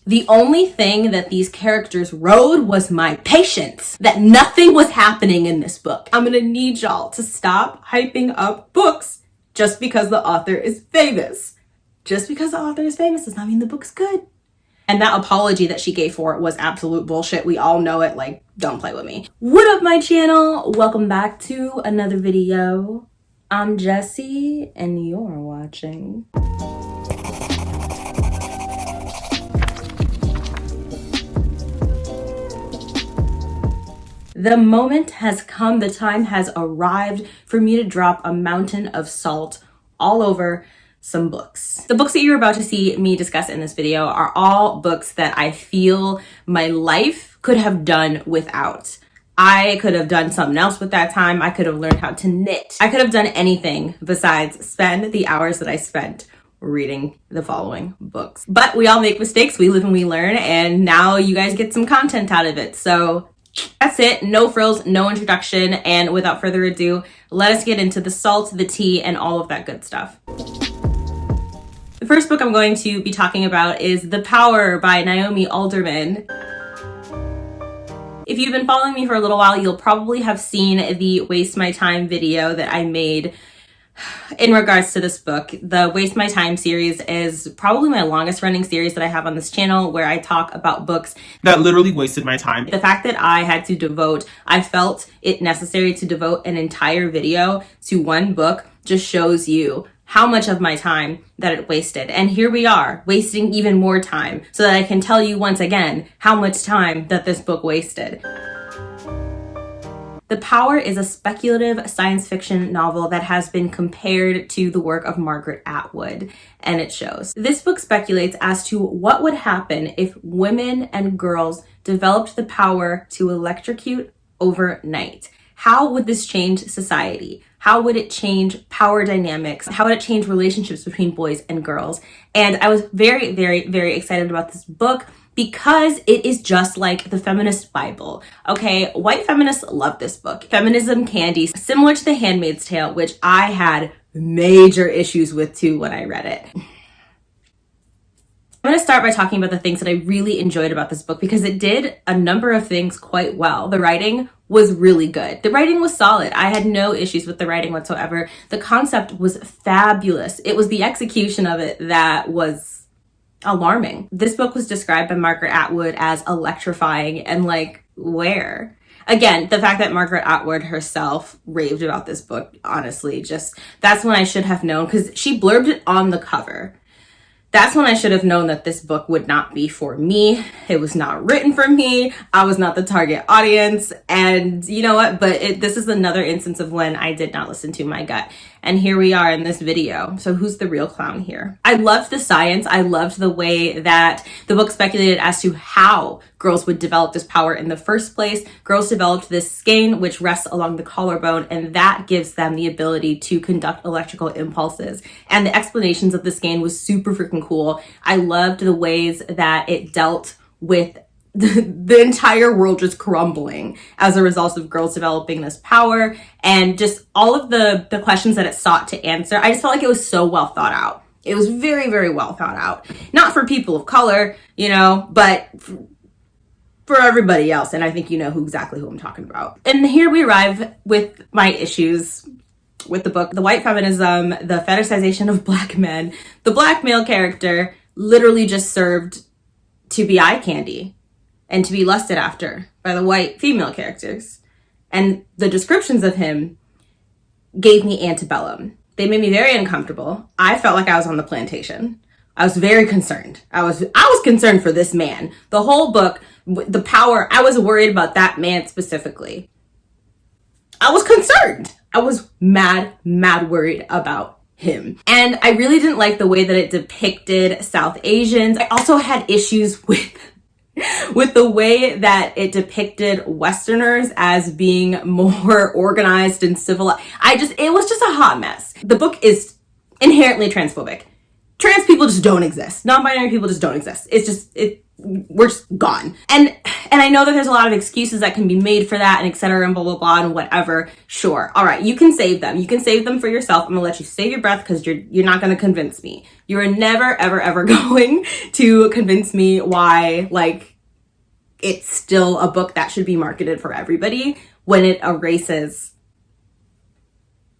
The only thing that these characters rode was my patience, that nothing was happening in this book. I'm gonna need y'all to stop hyping up books just because the author is famous. Just because the author is famous does not mean the book's good. And that apology that she gave for it was absolute bullshit. We all know it. Like, don't play with me. What up, my channel? Welcome back to another video. I'm Jessie, and you're watching. The moment has come, the time has arrived for me to drop a mountain of salt all over some books. The books that you're about to see me discuss in this video are all books that I feel my life could have done without. I could have done something else with that time. I could have learned how to knit. I could have done anything besides spend the hours that I spent reading the following books. But we all make mistakes, we live and we learn, and now you guys get some content out of it. So that's it. No frills, no introduction, and without further ado, let us get into the salt, the tea, and all of that good stuff. The first book I'm going to be talking about is The Power by Naomi Alderman. If you've been following me for a little while, you'll probably have seen the Waste My Time video that I made in regards to this book. The Waste My Time series is probably my longest running series that I have on this channel, where I talk about books that literally wasted my time. The fact that I felt it necessary to devote an entire video to one book just shows you how much of my time that it wasted. And here we are, wasting even more time so that I can tell you once again how much time that this book wasted. The Power is a speculative science fiction novel that has been compared to the work of Margaret Atwood, and it shows. This book speculates as to what would happen if women and girls developed the power to electrocute overnight. How would this change society? How would it change power dynamics? How would it change relationships between boys and girls? And I was very, very, very excited about this book because it is just like the feminist Bible. Okay, white feminists love this book. Feminism candy, similar to The Handmaid's Tale, which I had major issues with too when I read it. I'm going to start by talking about the things that I really enjoyed about this book because it did a number of things quite well. The writing was really good. The writing was solid. I had no issues with the writing whatsoever. The concept was fabulous. It was the execution of it that was alarming. This book was described by Margaret Atwood as electrifying, and like, where? Again, the fact that Margaret Atwood herself raved about this book, honestly, that's when I should have known, because she blurbed it on the cover. That's when I should have known that this book would not be for me. It was not written for me. I was not the target audience. And you know what? But this is another instance of when I did not listen to my gut. And here we are in this video. So who's the real clown here? I loved the science. I loved the way that the book speculated as to how girls would develop this power in the first place. Girls developed this skein which rests along the collarbone, and that gives them the ability to conduct electrical impulses. And the explanations of the skein was super freaking cool. I loved the ways that it dealt with the entire world just crumbling as a result of girls developing this power, and just all of the questions that it sought to answer. I just felt like it was so well thought out. It was very, very well thought out. Not for people of color, you know, but for everybody else. And I think you know exactly who I'm talking about. And here we arrive with my issues with the book. The white feminism, the fetishization of black men. The black male character literally just served to be eye candy and to be lusted after by the white female characters. And the descriptions of him gave me antebellum. They made me very uncomfortable. I felt like I was on the plantation. I was very concerned. I was concerned for this man. The whole book, the power, I was worried about that man specifically. I was concerned. I was mad worried about him. And I really didn't like the way that it depicted South Asians. I also had issues with the way that it depicted Westerners as being more organized and civilized. It was just a hot mess. The book is inherently transphobic. Trans people just don't exist. Non-binary people just don't exist. we're just gone. And I know that there's a lot of excuses that can be made for that and etc. and blah, blah, blah and whatever. Sure. All right. You can save them. You can save them for yourself. I'm gonna let you save your breath because you're not gonna convince me. You are never, ever, ever going to convince me why, like, it's still a book that should be marketed for everybody when it erases.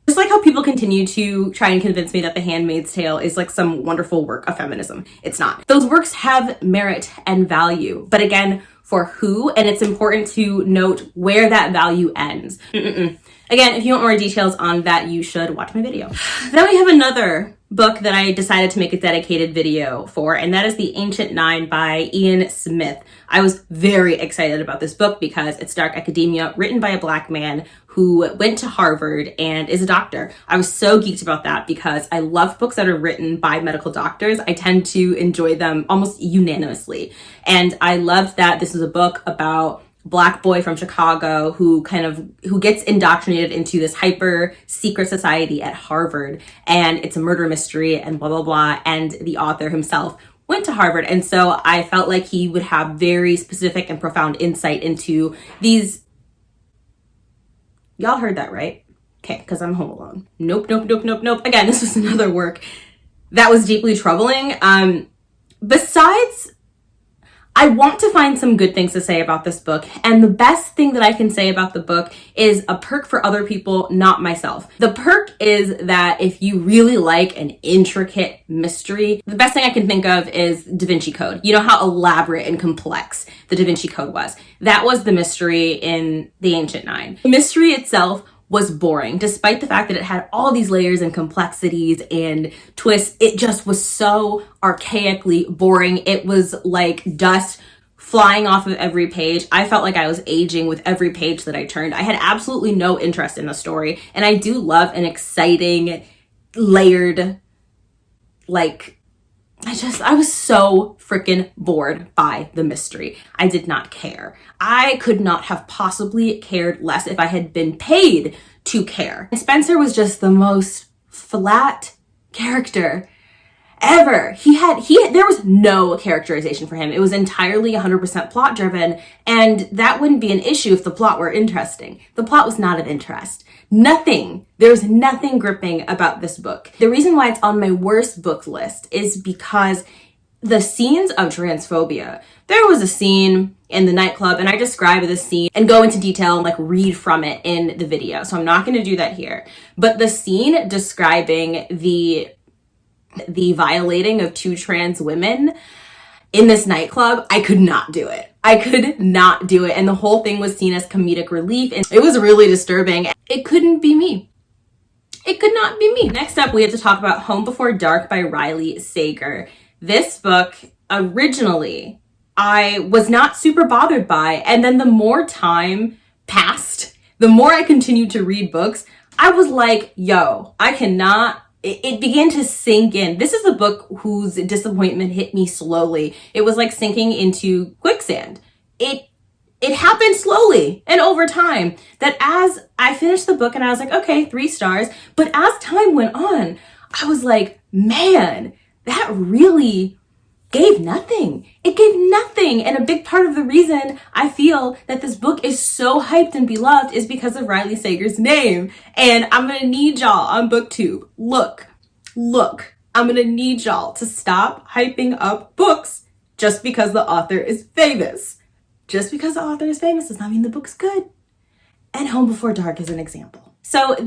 Just like how people continue to try and convince me that The Handmaid's Tale is like some wonderful work of feminism. It's not. Those works have merit and value, but again, for who? And it's important to note where that value ends. Again, if you want more details on that, you should watch my video. Then we have another book that I decided to make a dedicated video for, and that is The Ancient Nine by Ian Smith. I was very excited about this book because it's dark academia written by a Black man who went to Harvard and is a doctor. I was so geeked about that because I love books that are written by medical doctors. I tend to enjoy them almost unanimously. And I loved that this is a book about Black boy from Chicago who gets indoctrinated into this hyper secret society at Harvard, and it's a murder mystery and blah, blah, blah. And the author himself went to Harvard. And so I felt like he would have very specific and profound insight into these. Y'all heard that, right? Okay, because I'm home alone. Nope. Again, this was another work that was deeply troubling. Besides, I want to find some good things to say about this book, and the best thing that I can say about the book is a perk for other people, not myself. The perk is that if you really like an intricate mystery, the best thing I can think of is Da Vinci Code. You know how elaborate and complex the Da Vinci Code was. That was the mystery in The Ancient Nine. The mystery itself was boring, despite the fact that it had all these layers and complexities and twists. It just was so archaically boring. It was like dust flying off of every page. I felt like I was aging with every page that I turned. I had absolutely no interest in the story, and I do love an exciting, layered, I was so freaking bored by the mystery. I did not care. I could not have possibly cared less if I had been paid to care. And Spencer was just the most flat character ever. There was no characterization for him. It was entirely 100% plot driven, and that wouldn't be an issue if the plot were interesting. The plot was not of interest. There's nothing gripping about this book. The reason why it's on my worst book list is because the scenes of transphobia. There was a scene in the nightclub, and I describe this scene and go into detail and read from it in the video. So I'm not going to do that here. But the scene describing the violating of two trans women in this nightclub, I could not do it. And the whole thing was seen as comedic relief, and it was really disturbing. It couldn't be me. It could not be me. Next up, we have to talk about Home Before Dark by Riley Sager. This book, originally, I was not super bothered by, and then the more time passed, the more I continued to read books, I was like, yo, I cannot. It began to sink in. This is a book whose disappointment hit me slowly. It was like sinking into quicksand. It happened slowly and over time, that as I finished the book and I was like, okay, 3 stars. But as time went on, I was like, man, that really gave nothing. It gave nothing. And a big part of the reason I feel that this book is so hyped and beloved is because of Riley Sager's name. And I'm going to need y'all on booktube. Look, I'm going to need y'all to stop hyping up books just because the author is famous. Just because the author is famous does not mean the book's good. And Home Before Dark is an example. So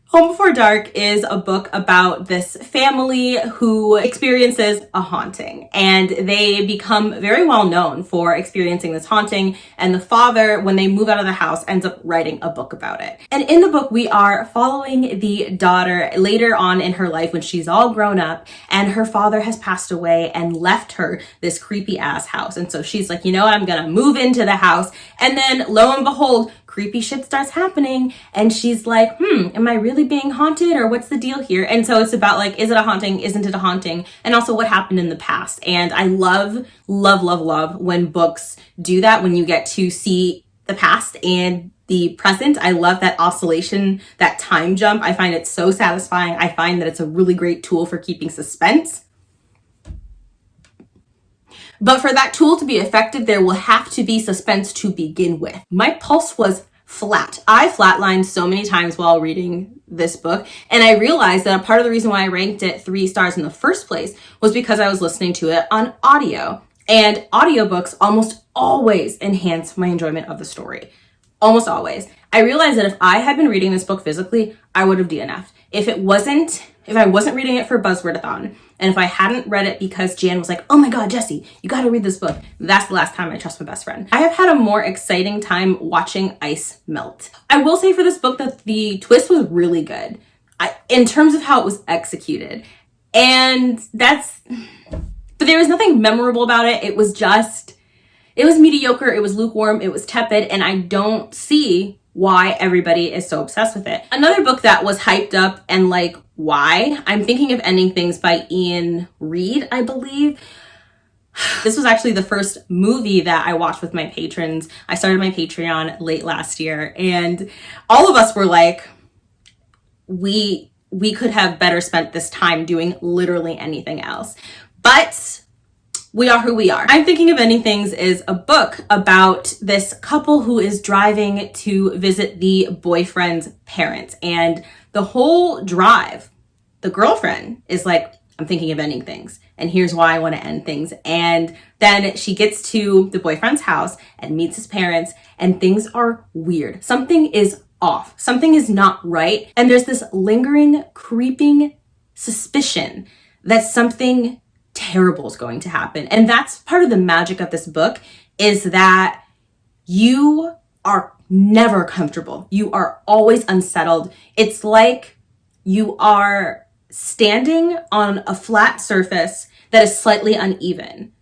Home Before Dark is a book about this family who experiences a haunting, and they become very well known for experiencing this haunting, and the father, when they move out of the house, ends up writing a book about it. And in the book, we are following the daughter later on in her life when she's all grown up and her father has passed away and left her this creepy ass house. And so she's like, you know what, I'm gonna move into the house. And then lo and behold, creepy shit starts happening, and she's like, am I really being haunted, or what's the deal here? And so it's about is it a haunting, isn't it a haunting, and also what happened in the past. And I love when books do that, when you get to see the past and the present. I love that oscillation, that time jump. I find it so satisfying. I find that it's a really great tool for keeping suspense. But for that tool to be effective, there will have to be suspense to begin with. My pulse was flat. I flatlined so many times while reading this book, and I realized that a part of the reason why I ranked it 3 stars in the first place was because I was listening to it on audio. And audiobooks almost always enhance my enjoyment of the story. Almost always. I realized that if I had been reading this book physically, I would have DNF'd. If I wasn't reading it for Buzzwordathon, and if I hadn't read it because Jan was like, oh my God, Jessie, you gotta read this book, that's the last time I trust my best friend. I have had a more exciting time watching ice melt. I will say for this book that the twist was really good in terms of how it was executed. But there was nothing memorable about it. It was mediocre, it was lukewarm, it was tepid, and I don't see why everybody is so obsessed with it. Another book that was hyped up and like, why? I'm thinking of Ending Things by Ian Reid, I believe. This was actually the first movie that I watched with my patrons. I started my Patreon late last year, and all of us were like, we could have better spent this time doing literally anything else. But we are who we are. I'm Thinking of Ending Things is a book about this couple who is driving to visit the boyfriend's parents. And the whole drive, the girlfriend is like, I'm thinking of ending things. And here's why I want to end things. And then she gets to the boyfriend's house and meets his parents, and things are weird. Something is off. Something is not right. And there's this lingering, creeping suspicion that something terrible is going to happen. And that's part of the magic of this book, is that you are never comfortable. You are always unsettled. It's like you are standing on a flat surface that is slightly uneven.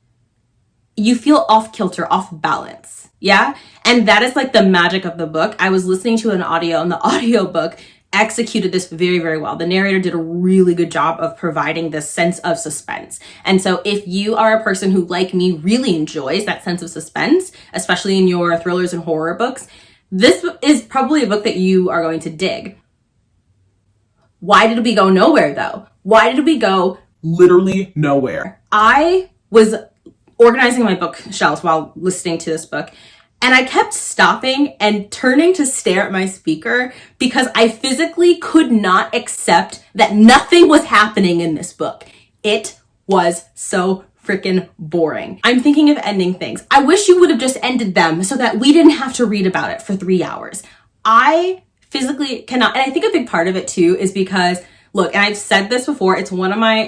You feel off kilter, off balance. Yeah. And that is like the magic of the book. I was listening to an audio, and the audiobook executed this very, very well. The narrator did a really good job of providing this sense of suspense. And so if you are a person who, like me, really enjoys that sense of suspense, especially in your thrillers and horror books, this is probably a book that you are going to dig. Why did we go nowhere though? Why did we go Literally nowhere. I was organizing my bookshelves while listening to this book, and I kept stopping and turning to stare at my speaker because I physically could not accept that nothing was happening in this book. It was so freaking boring. I'm thinking of ending things. I wish you would have just ended them so that we didn't have to read about it for 3 hours. I physically cannot, and I think a big part of it too is because, look, and I've said this before, it's one of my,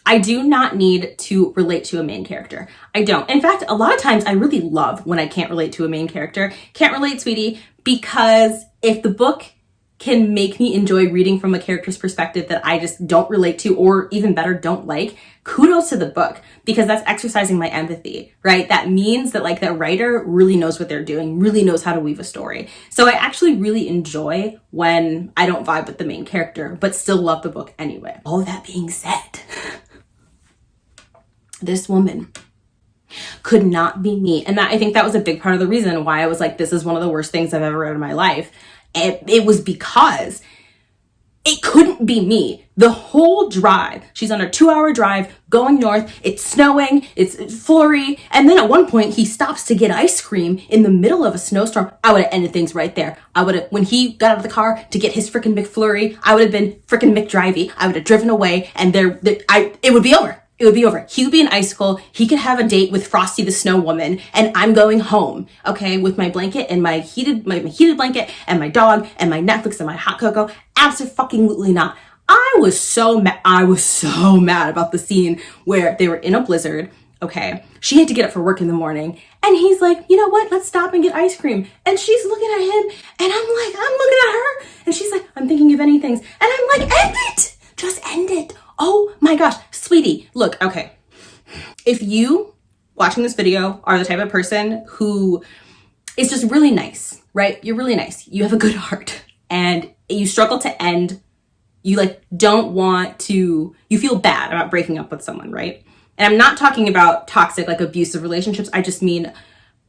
I do not need to relate to a main character. I don't. In fact, a lot of times I really love when I can't relate to a main character. Can't relate, sweetie, because if the book can make me enjoy reading from a character's perspective that I just don't relate to, or even better, don't like, kudos to the book, because that's exercising my empathy, right? That means that the writer really knows what they're doing, really knows how to weave a story. So I actually really enjoy when I don't vibe with the main character, but still love the book anyway. All that being said, this woman could not be me. And I think that was a big part of the reason why I was like, this is one of the worst things I've ever read in my life. It was because it couldn't be me. The whole drive, she's on a 2-hour drive going north. It's snowing, it's flurry. And then at one point he stops to get ice cream in the middle of a snowstorm. I would have ended things right there. When he got out of the car to get his freaking McFlurry, I would have been freaking McDrivey. I would have driven away, and it would be over. It would be over. He would be an icicle. He could have a date with Frosty the Snow Woman, and I'm going home, okay, with my blanket and my heated blanket and my dog and my Netflix and my hot cocoa. Absolutely not. I was so mad about the scene where they were in a blizzard. Okay, she had to get up for work in the morning, and he's like, you know what? Let's stop and get ice cream. And she's looking at him, and I'm looking at her, and she's like, I'm thinking of ending things, and I'm like, end it. Just end it. Oh my gosh, sweetie, look, okay. If you watching this video are the type of person who is just really nice, right? You're really nice. You have a good heart, and you struggle to end. You don't want to, you feel bad about breaking up with someone, right? And I'm not talking about toxic, abusive relationships. I just mean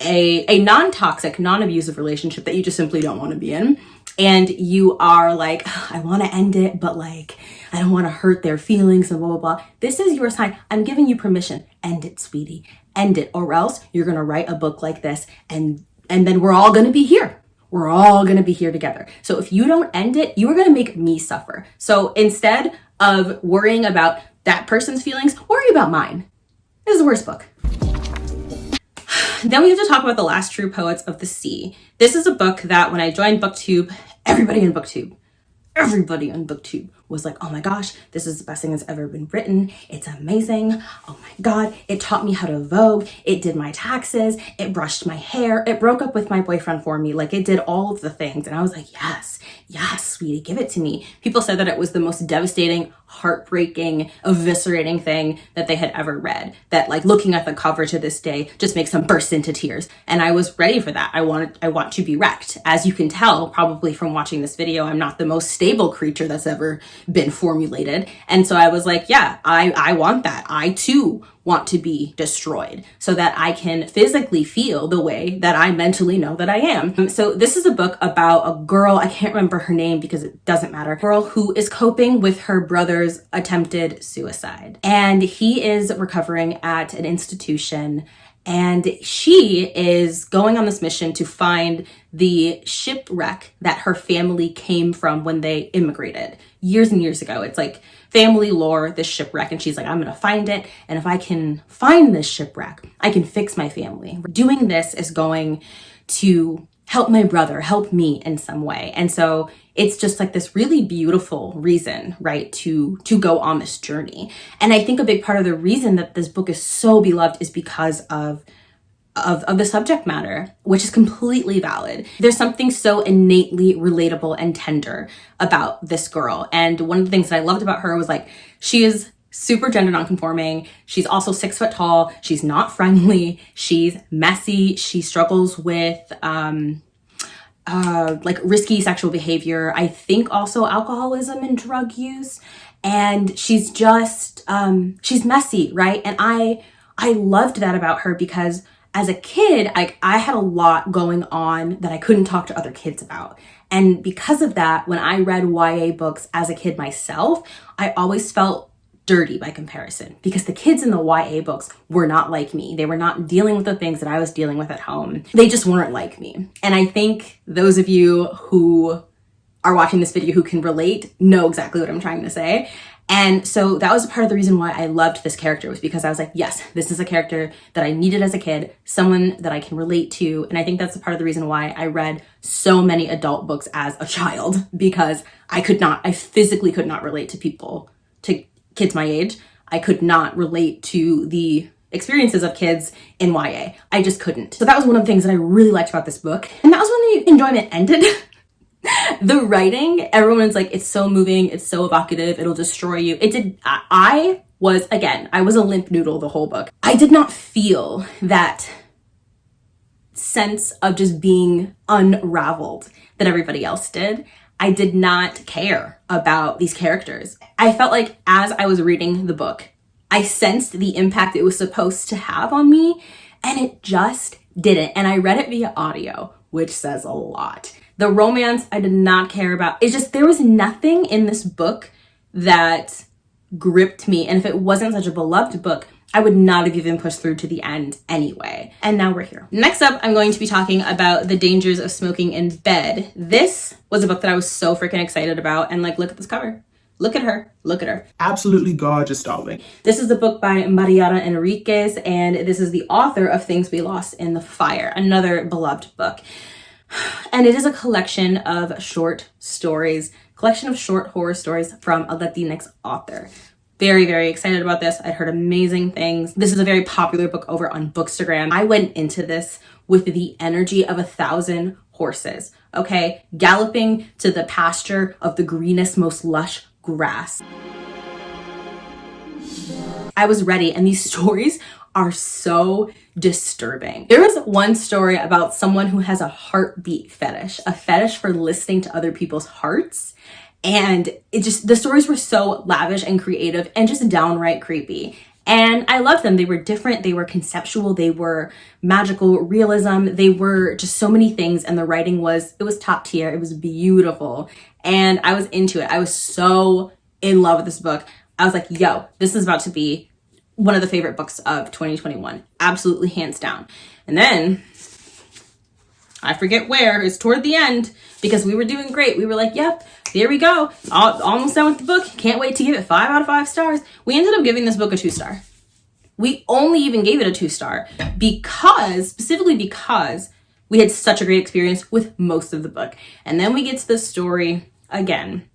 a non-toxic, non-abusive relationship that you just simply don't want to be in. And you are like, I want to end it, but I don't want to hurt their feelings and blah, blah, blah. This is your sign. I'm giving you permission. End it, sweetie. end it, or else you're going to write a book like this and then we're all going to be here. We're all going to be here together. So if you don't end it, you are going to make me suffer. So instead of worrying about that person's feelings, worry about mine. This is the worst book. Then we have to talk about The Last True Poets of the Sea. This is a book that when I joined booktube, everybody on booktube was like, oh my gosh, this is the best thing that's ever been written. It's amazing. Oh my God. It taught me how to Vogue. It did my taxes. It brushed my hair. It broke up with my boyfriend for me. Like, it did all of the things. And I was like, yes, sweetie, give it to me. People said that it was the most devastating, heartbreaking, eviscerating thing that they had ever read. That, like, looking at the cover to this day just makes them burst into tears. And I was ready for that. I want to be wrecked. As you can tell, probably from watching this video, I'm not the most stable creature that's ever been formulated. And so I was like, yeah, I want that. I too want to be destroyed so that I can physically feel the way that I mentally know that I am. So this is a book about a girl, I can't remember her name because it doesn't matter, a girl who is coping with her brother's attempted suicide. And he is recovering at an institution, and she is going on this mission to find the shipwreck that her family came from when they immigrated years and years ago. It's like family lore, this shipwreck. And she's like, I'm going to find it. And if I can find this shipwreck, I can fix my family. Doing this is going to help my brother, help me in some way. And so it's just like this really beautiful reason, right, to go on this journey. And I think a big part of the reason that this book is so beloved is because of the subject matter, which is completely valid. There's something so innately relatable and tender about this girl. And one of the things that I loved about her was, like, she is super gender nonconforming. She's also 6 foot tall. She's not friendly. She's messy. She struggles with like risky sexual behavior. I think also alcoholism and drug use. And she's just, she's messy, right? And I loved that about her because as a kid, I had a lot going on that I couldn't talk to other kids about. And because of that, when I read YA books as a kid myself, I always felt dirty by comparison because the kids in the YA books were not like me. They were not dealing with the things that I was dealing with at home. They just weren't like me. And I think those of you who are watching this video who can relate know exactly what I'm trying to say. And so that was part of the reason why I loved this character, was because I was like, yes, this is a character that I needed as a kid, someone that I can relate to. And I think that's a part of the reason why I read so many adult books as a child, because I physically could not relate to kids my age. I could not relate to the experiences of kids in YA. I just couldn't. So that was one of the things that I really liked about this book. And that was when the enjoyment ended. The writing, everyone's like, it's so moving, it's so evocative, it'll destroy you. It did. I was a limp noodle the whole book. I did not feel that sense of just being unraveled that everybody else did. I did not care about these characters. I felt like as I was reading the book, I sensed the impact it was supposed to have on me, and it just didn't. And I read it via audio, which says a lot. The romance, I did not care about. It's just, there was nothing in this book that gripped me. And if it wasn't such a beloved book, I would not have even pushed through to the end anyway. And now we're here. Next up, I'm going to be talking about The Dangers of Smoking in Bed. This was a book that I was so freaking excited about. And, like, look at this cover. Look at her. Look at her. Absolutely gorgeous, darling. This is a book by Mariana Enriquez, and this is the author of Things We Lost in the Fire, another beloved book. And it is a collection of short stories, collection of short horror stories from a Latinx author. Very, very excited about this. I'd heard amazing things. This is a very popular book over on Bookstagram. I went into this with the energy of 1,000 horses, okay? Galloping to the pasture of the greenest, most lush grass. I was ready, and these stories are so disturbing. There was one story about someone who has a heartbeat fetish, a fetish for listening to other people's hearts. And the stories were so lavish and creative and just downright creepy. And I loved them. They were different. They were conceptual. They were magical realism. They were just so many things. And the writing was top tier. It was beautiful. And I was into it. I was so in love with this book. I was like, yo, this is about to be one of the favorite books of 2021. Absolutely, hands down. And then I forget where, it's toward the end, because we were doing great. We were like, yep, there we go. Almost done with the book. Can't wait to give it 5 out of 5 stars. We ended up giving this book a 2-star. We only even gave it a 2-star specifically because we had such a great experience with most of the book. And then we get to the story again.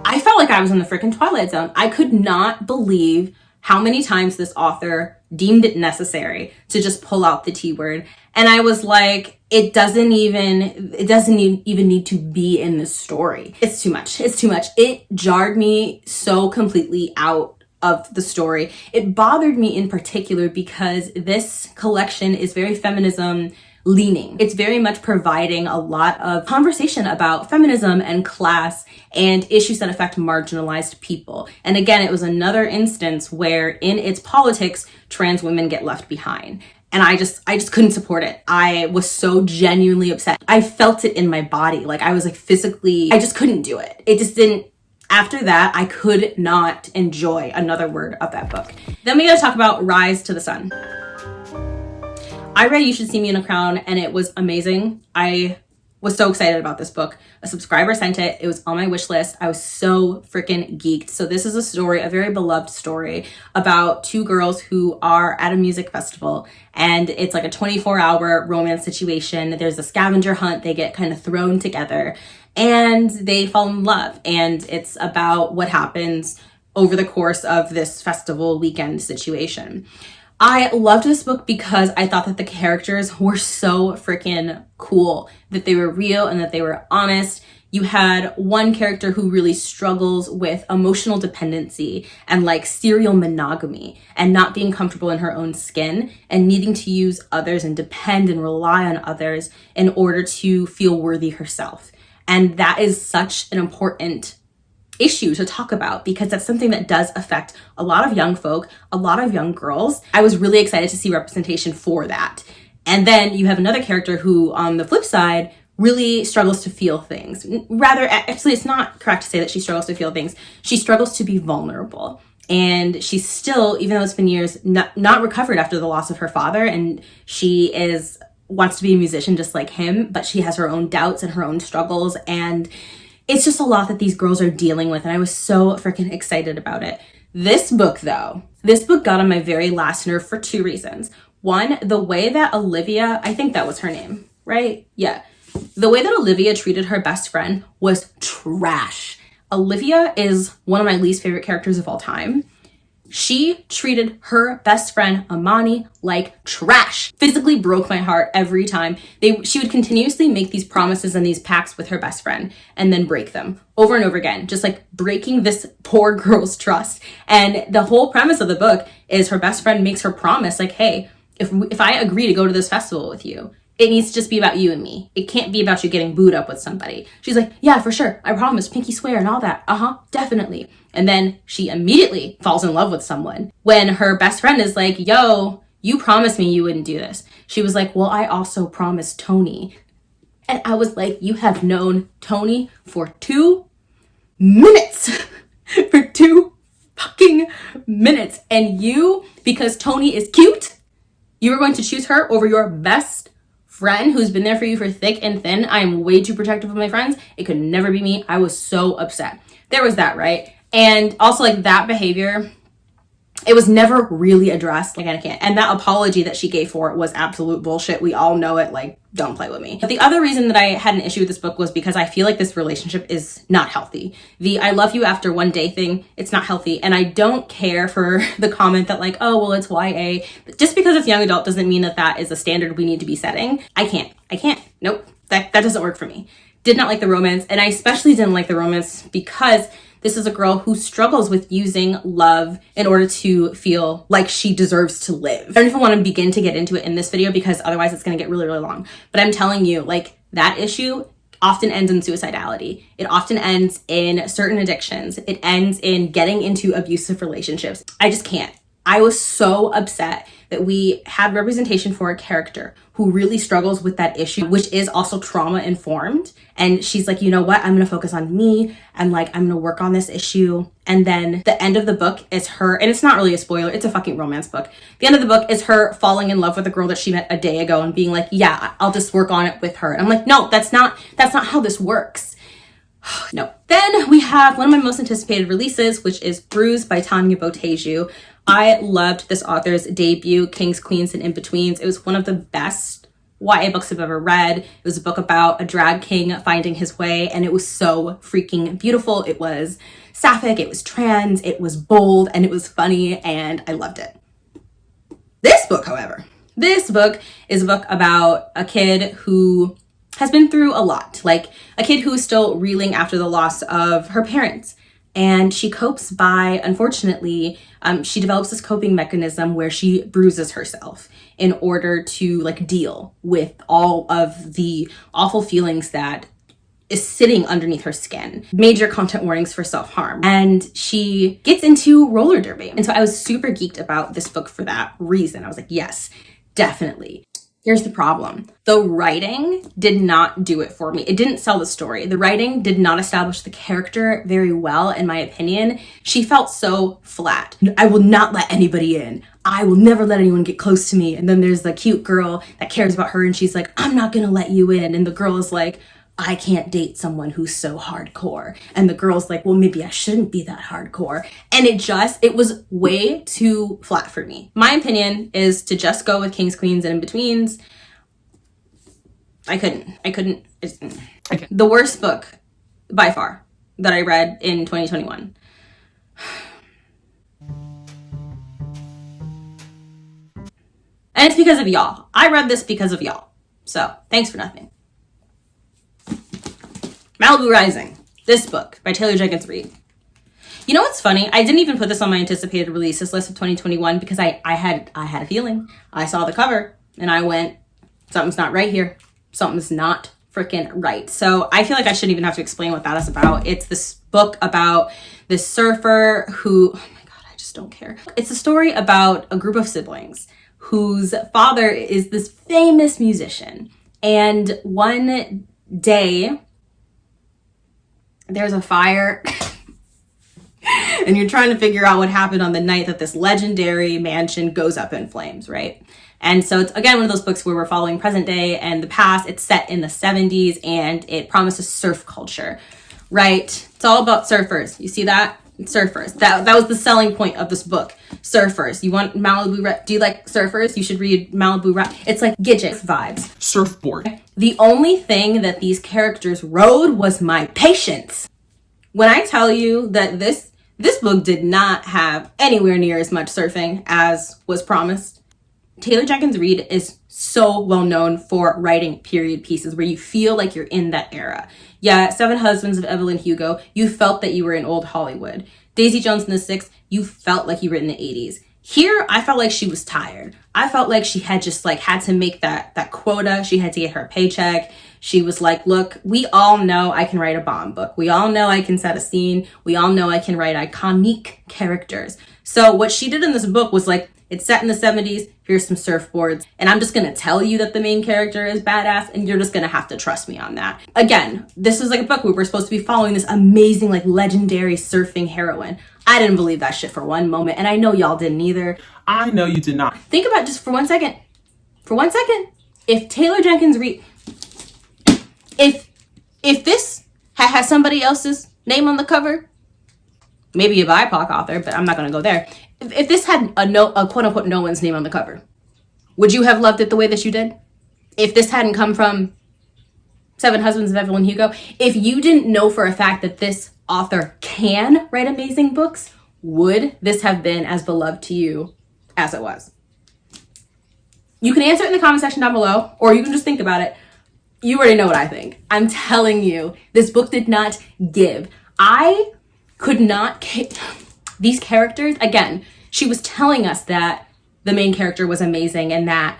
I felt like I was in the freaking Twilight Zone. I could not believe how many times this author deemed it necessary to just pull out the T word. And I was like, it doesn't even need to be in the story. It's too much. It's too much. It jarred me so completely out of the story. It bothered me in particular because this collection is very feminism leaning. It's very much providing a lot of conversation about feminism and class and issues that affect marginalized people. And again, it was another instance where in its politics, trans women get left behind. And I just couldn't support it. I was so genuinely upset. I felt it in my body. Like I was like physically, I just couldn't do it. It just didn't. After that, I could not enjoy another word of that book. Then we gotta talk about Rise to the Sun. I read You Should See Me in a Crown and it was amazing. I was so excited about this book. A subscriber sent it. It was on my wish list. I was so freaking geeked. So this is a story, a very beloved story about 2 girls who are at a music festival, and it's like a 24-hour romance situation. There's a scavenger hunt. They get kind of thrown together and they fall in love. And it's about what happens over the course of this festival weekend situation. I loved this book because I thought that the characters were so freaking cool, that they were real and that they were honest. You had one character who really struggles with emotional dependency and like serial monogamy and not being comfortable in her own skin and needing to use others and depend and rely on others in order to feel worthy herself. And that is such an important issue to talk about because that's something that does affect a lot of young folk, a lot of young girls. I was really excited to see representation for that. And then you have another character who, on the flip side, really struggles to feel things. Rather, actually, it's not correct to say that she struggles to feel things. She struggles to be vulnerable. And she's still, even though it's been years, not recovered after the loss of her father. And she wants to be a musician just like him, but she has her own doubts and her own struggles. And it's just a lot that these girls are dealing with, and I was so freaking excited about it. This book got on my very last nerve for 2 reasons. One, the way that Olivia, I think that was her name, right? Yeah. The way that Olivia treated her best friend was trash. Olivia is one of my least favorite characters of all time. She treated her best friend, Amani, like trash. Physically broke my heart every time. She would continuously make these promises and these pacts with her best friend and then break them over and over again, just like breaking this poor girl's trust. And the whole premise of the book is her best friend makes her promise like, hey, if I agree to go to this festival with you, it needs to just be about you and me. It can't be about you getting booed up with somebody. She's like, yeah, for sure. I promise. Pinky swear and all that. Definitely. And then she immediately falls in love with someone. When her best friend is like, yo, you promised me you wouldn't do this. She was like, well, I also promised Tony. And I was like, you have known Tony for 2 minutes. For 2 fucking minutes. And you, because Tony is cute, you were going to choose her over your best friend who's been there for you for thick and thin. I am way too protective of my friends. It could never be me. I was so upset. There was that, right? And also like that behavior, it was never really addressed. Like I can't. And that apology that she gave for it was absolute bullshit. We all know it. Like, don't play with me. But the other reason that I had an issue with this book was because I feel like this relationship is not healthy. The I love you after one day thing, it's not healthy. And I don't care for the comment that like, oh, well, it's YA. But just because it's young adult doesn't mean that that is a standard we need to be setting. I can't. Nope. That doesn't work for me. Did not like the romance. And I especially didn't like the romance because this is a girl who struggles with using love in order to feel like she deserves to live. I don't even want to begin to get into it in this video because otherwise it's going to get really, really long. But I'm telling you, like that issue often ends in suicidality. It often ends in certain addictions. It ends in getting into abusive relationships. I just can't. I was so upset that we had representation for a character who really struggles with that issue, which is also trauma informed. And she's like, you know what? I'm going to focus on me and like, I'm going to work on this issue. And then the end of the book is her, and it's not really a spoiler. It's a fucking romance book. The end of the book is her falling in love with a girl that she met a day ago and being like, yeah, I'll just work on it with her. And I'm like, no, that's not how this works. No. Then we have one of my most anticipated releases, which is Bruised by Tanya Boteju. I loved this author's debut, Kings, Queens, and In-Betweens. It was one of the best YA books I've ever read. It was a book about a drag king finding his way, and it was so freaking beautiful. It was sapphic, it was trans, it was bold, and it was funny, and I loved it. This book, however, this book is a book about a kid who has been through a lot, like a kid who is still reeling after the loss of her parents. And she copes by, unfortunately, she develops this coping mechanism where she bruises herself in order to like deal with all of the awful feelings that is sitting underneath her skin. Major content warnings for self-harm. And she gets into roller derby. And so I was super geeked about this book for that reason. I was like, yes, definitely. Here's the problem. The writing did not do it for me. It didn't sell the story. The writing did not establish the character very well, in my opinion. She felt so flat. I will not let anybody in. I will never let anyone get close to me. And then there's the cute girl that cares about her and she's like, I'm not gonna let you in. And the girl is like, I can't date someone who's so hardcore. And the girl's like, well, maybe I shouldn't be that hardcore. And it was way too flat for me. My opinion is to just go with Kings, Queens, and In-Betweens. I couldn't. The worst book by far that I read in 2021. And it's because of y'all. I read this because of y'all. So thanks for nothing. Malibu Rising, this book by Taylor Jenkins Reid. You know what's funny? I didn't even put this on my anticipated releases list of 2021 because I had a feeling. I saw the cover and I went, something's not right here. Something's not freaking right. So I feel like I shouldn't even have to explain what that is about. It's this book about this surfer who, oh my God, I just don't care. It's a story about a group of siblings whose father is this famous musician. And one day, there's a fire and you're trying to figure out what happened on the night that this legendary mansion goes up in flames, right? And so it's, again, one of those books where we're following present day and the past. It's set in the 70s and it promises surf culture, right? It's all about surfers. You see that? Surfers. That was the selling point of this book. Surfers. You want Malibu? Do you like surfers? You should read Malibu. It's like Gidget vibes. Surfboard. The only thing that these characters rode was my patience. When I tell you that this book did not have anywhere near as much surfing as was promised. Taylor Jenkins Reid is so well known for writing period pieces where you feel like you're in that era. Yeah, Seven Husbands of Evelyn Hugo, you felt that you were in old Hollywood. Daisy Jones and the Six, you felt like you were in the 80s. Here, I felt like she was tired. I felt like she had just like had to make that quota. She had to get her paycheck. She was like, look, we all know I can write a bomb book. We all know I can set a scene. We all know I can write iconic characters. So what she did in this book was like, it's set in the 70s. Here's some surfboards. And I'm just going to tell you that the main character is badass. And you're just going to have to trust me on that. Again, this was like a book where we're supposed to be following this amazing, like legendary surfing heroine. I didn't believe that shit for one moment. And I know y'all didn't either. I know you did not. Think about just for one second. If Taylor Jenkins Reid, if this has somebody else's name on the cover, maybe a BIPOC author, but I'm not going to go there. If this had a quote unquote no one's name on the cover, would you have loved it the way that you did? If this hadn't come from Seven Husbands of Evelyn Hugo, if you didn't know for a fact that this author can write amazing books, would this have been as beloved to you as it was? You can answer it in the comment section down below, or you can just think about it. You already know what I think. I'm telling you, this book did not give. I could not... These characters, again, she was telling us that the main character was amazing and that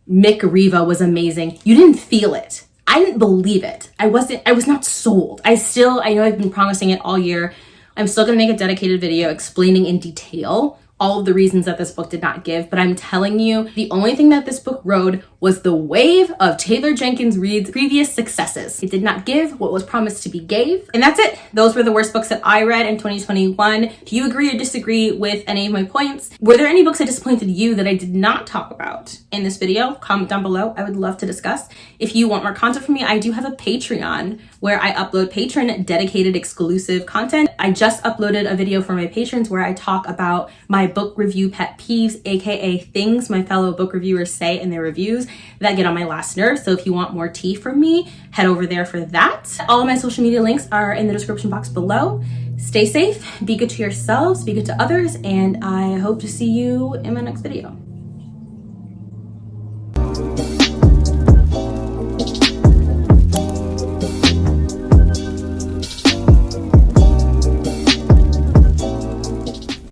Mick Riva was amazing. You didn't feel it. I didn't believe it. I was not sold. I know I've been promising it all year. I'm still going to make a dedicated video explaining in detail all of the reasons that this book did not give, but I'm telling you, the only thing that this book rode was the wave of Taylor Jenkins Reid's previous successes. It did not give what was promised to be gave. And that's it. Those were the worst books that I read in 2021. Do you agree or disagree with any of my points? Were there any books that disappointed you that I did not talk about in this video? Comment down below. I would love to discuss. If you want more content from me, I do have a Patreon where I upload patron dedicated exclusive content. I just uploaded a video for my patrons where I talk about my book review pet peeves, aka things my fellow book reviewers say in their reviews that get on my last nerve. So if you want more tea from me, head over there for that. All of my social media links are in the description box below. Stay safe, be good to yourselves, be good to others, and I hope to see you in my next video.